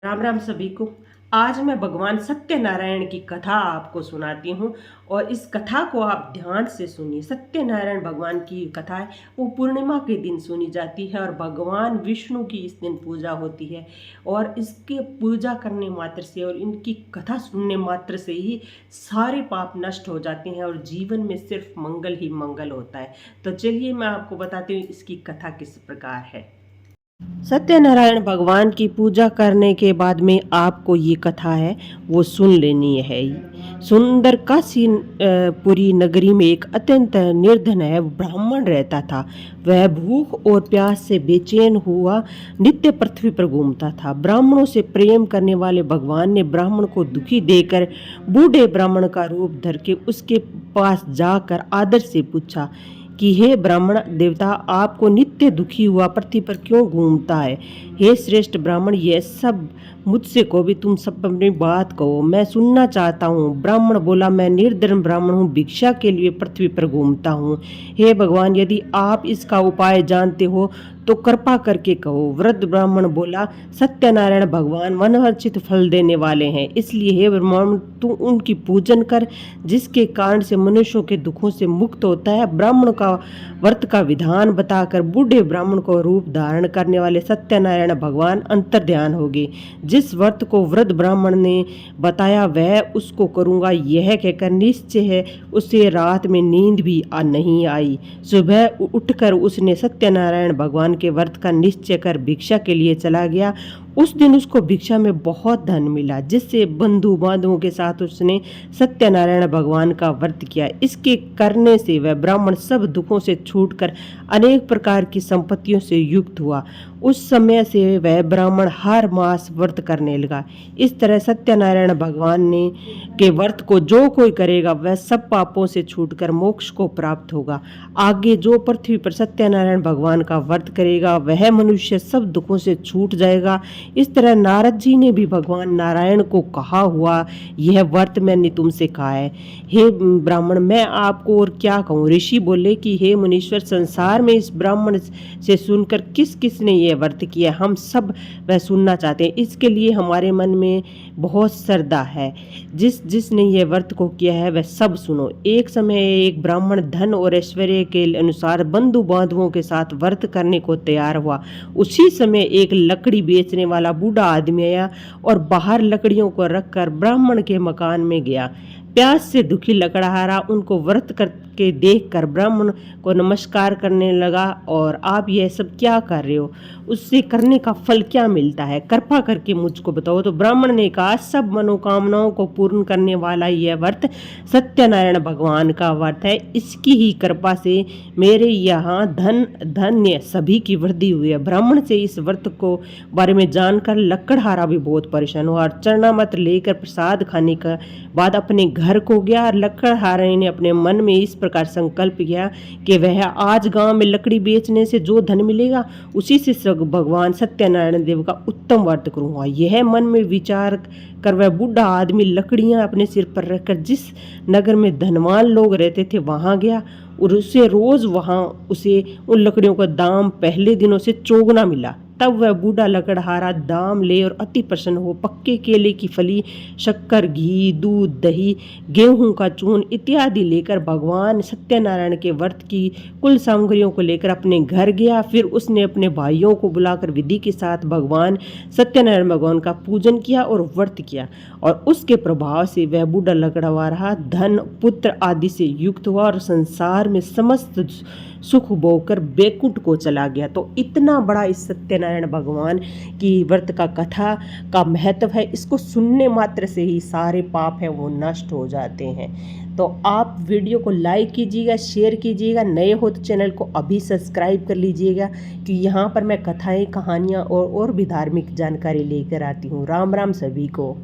राम राम सभी को। आज मैं भगवान सत्यनारायण की कथा आपको सुनाती हूँ और इस कथा को आप ध्यान से सुनिए। सत्यनारायण भगवान की कथा है, वो पूर्णिमा के दिन सुनी जाती है और भगवान विष्णु की इस दिन पूजा होती है। और इसके पूजा करने मात्र से और इनकी कथा सुनने मात्र से ही सारे पाप नष्ट हो जाते हैं और जीवन में सिर्फ मंगल ही मंगल होता है। तो चलिए मैं आपको बताती हूँ इसकी कथा किस प्रकार है। सत्यनारायण भगवान की पूजा करने के बाद में आपको ये कथा है वो सुन लेनी है। सुंदर काशी पुरी नगरी में एक अत्यंत निर्धन है ब्राह्मण रहता था। वह भूख और प्यास से बेचैन हुआ नित्य पृथ्वी पर घूमता था। ब्राह्मणों से प्रेम करने वाले भगवान ने ब्राह्मण को दुखी देकर बूढ़े ब्राह्मण का रूप धर के उसके पास जाकर आदर से पूछा कि हे ब्राह्मण देवता, आपको नित्य दुखी हुआ पृथ्वी पर क्यों घूमता है? हे श्रेष्ठ ब्राह्मण, यह सब मुझसे को भी तुम सब अपनी बात कहो, मैं सुनना चाहता हूँ। ब्राह्मण बोला, मैं निर्धन ब्राह्मण हूँ, भिक्षा के लिए पृथ्वी पर घूमता हूँ। हे भगवान, यदि आप इसका उपाय जानते हो तो कृपा करके कहो। वृद्ध ब्राह्मण बोला, सत्यनारायण भगवान मनवांछित फल देने वाले हैं, इसलिए हे ब्राह्मण तू उनकी पूजन कर, जिसके कारण से मनुष्यों के दुखों से मुक्त होता है। ब्राह्मण का व्रत का विधान बताकर बूढ़े ब्राह्मण को रूप धारण करने वाले सत्यनारायण भगवान अंतर्ध्यान हो गए। जिस व्रत को वृद्ध ब्राह्मण ने बताया वह उसको करूंगा, यह कहकर निश्चय है उसे रात में नींद भी नहीं आई। सुबह उठकर उसने सत्यनारायण भगवान के व्रत का निश्चय कर भिक्षा के लिए चला गया। उस दिन उसको भिक्षा में बहुत धन मिला, जिससे बंधु बांधवों के साथ उसने सत्यनारायण भगवान का व्रत किया। इसके करने से वह ब्राह्मण सब दुखों से छूटकर अनेक प्रकार की संपत्तियों से युक्त हुआ। उस समय से वह ब्राह्मण हर मास व्रत करने लगा। इस तरह सत्यनारायण भगवान ने के व्रत को जो कोई करेगा वह सब पापों से छूटकर मोक्ष को प्राप्त होगा। आगे जो पृथ्वी पर सत्यनारायण भगवान का व्रत करेगा वह मनुष्य सब दुखों से छूट जाएगा। इस तरह नारद जी ने भी भगवान नारायण को कहा हुआ यह व्रत मैंने तुमसे कहा है। हे ब्राह्मण, मैं आपको और क्या कहूँ? ऋषि बोले कि हे मुनीश्वर, संसार में इस ब्राह्मण से सुनकर किस किस ने यह व्रत किया, हम सब वह सुनना चाहते हैं। इसके लिए हमारे मन में बहुत श्रद्धा है। जिसने यह व्रत को किया है वह सब सुनो। एक समय एक ब्राह्मण धन और ऐश्वर्य के अनुसार बंधु बांधवों के साथ व्रत करने को तैयार हुआ। उसी समय एक लकड़ी बेचने वाला बूढ़ा आदमी आया और बाहर लकड़ियों को रखकर ब्राह्मण के मकान में गया। प्यास से दुखी लकड़हारा उनको व्रत करके देखकर ब्राह्मण को नमस्कार करने लगा, और आप यह सब क्या कर रहे हो? उससे करने का फल क्या मिलता है? कृपा करके मुझको बताओ। तो ब्राह्मण ने कहा, सब मनोकामनाओं को पूर्ण करने वाला यह व्रत सत्यनारायण भगवान का व्रत है। इसकी ही कृपा से मेरे यहाँ धन धन्य सभी की वृद्धि हुई है। ब्राह्मण से इस व्रत को बारे में जानकर लकड़हारा भी बहुत परेशान हुआ और चरणामृत लेकर प्रसाद खाने का बाद अपने घर को गया। लकड़हारे ने अपने मन में इस प्रकार संकल्प किया कि वह आज गांव में लकड़ी बेचने से जो धन मिलेगा उसी से भगवान सत्यनारायण देव का उत्तम व्रत करूंगा। यह मन में विचार कर वह बूढ़ा आदमी लकड़ियां अपने सिर पर रखकर जिस नगर में धनवान लोग रहते थे वहां गया, और उसे रोज वहां उसे उन लकड़ियों का दाम पहले दिनों से चौगुना मिला। तब वह बूढ़ा लकड़हारा दाम ले और अति प्रसन्न हो पक्के केले की फली, शक्कर, घी, दूध, दही, गेहूं का चून इत्यादि लेकर भगवान सत्यनारायण के व्रत की कुल सामग्रियों को लेकर अपने घर गया। फिर उसने अपने भाइयों को बुलाकर विधि के साथ भगवान सत्यनारायण भगवान का पूजन किया और व्रत किया, और उसके प्रभाव से वह बूढ़ा लकड़हारा धन, पुत्र आदि से युक्त हुआ और संसार में समस्त सुख भोगकर बैकुंठ को चला गया। तो इतना बड़ा इस सत्यनारायण भगवान की व्रत का कथा का महत्व है। इसको सुनने मात्र से ही सारे पाप हैं वो नष्ट हो जाते हैं। तो आप वीडियो को लाइक कीजिएगा, शेयर कीजिएगा, नए हो तो चैनल को अभी सब्सक्राइब कर लीजिएगा, कि यहाँ पर मैं कथाएं, कहानियाँ और भी धार्मिक जानकारी लेकर आती हूँ। राम राम सभी को।